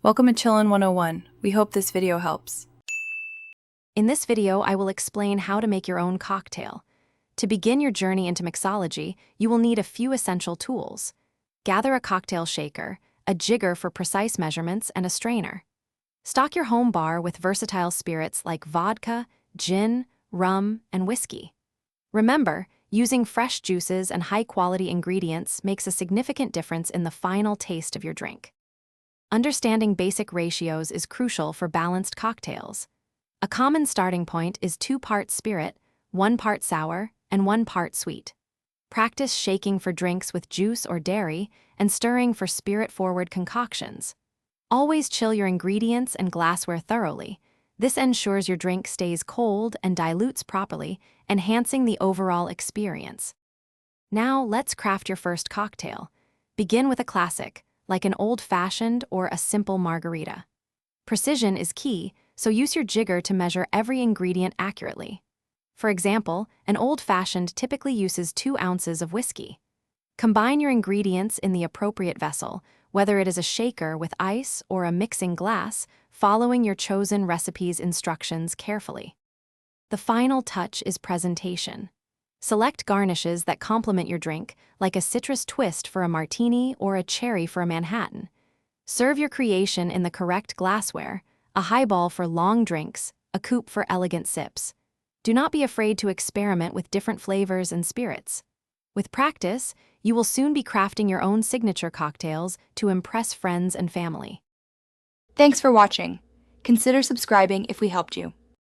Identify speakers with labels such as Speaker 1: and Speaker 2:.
Speaker 1: Welcome to Chillin' 101. We hope this video helps.
Speaker 2: In this video, I will explain how to make your own cocktail. To begin your journey into mixology, you will need a few essential tools. Gather a cocktail shaker, a jigger for precise measurements, and a strainer. Stock your home bar with versatile spirits like vodka, gin, rum, and whiskey. Remember, using fresh juices and high-quality ingredients makes a significant difference in the final taste of your drink. Understanding basic ratios is crucial for balanced cocktails. A common starting point is 2 parts spirit, 1 part sour, and 1 part sweet. Practice shaking for drinks with juice or dairy and stirring for spirit-forward concoctions. Always chill your ingredients and glassware thoroughly. This ensures your drink stays cold and dilutes properly, enhancing the overall experience. Now, let's craft your first cocktail. Begin with a classic, like an old-fashioned or a simple margarita. Precision is key, so use your jigger to measure every ingredient accurately. For example, an old-fashioned typically uses 2 ounces of whiskey. Combine your ingredients in the appropriate vessel, whether it is a shaker with ice or a mixing glass, following your chosen recipe's instructions carefully. The final touch is presentation. Select garnishes that complement your drink, like a citrus twist for a martini or a cherry for a Manhattan. Serve your creation in the correct glassware, a highball for long drinks, a coupe for elegant sips. Do not be afraid to experiment with different flavors and spirits. With practice, you will soon be crafting your own signature cocktails to impress friends and family.
Speaker 3: Thanks for watching. Consider subscribing if we helped you.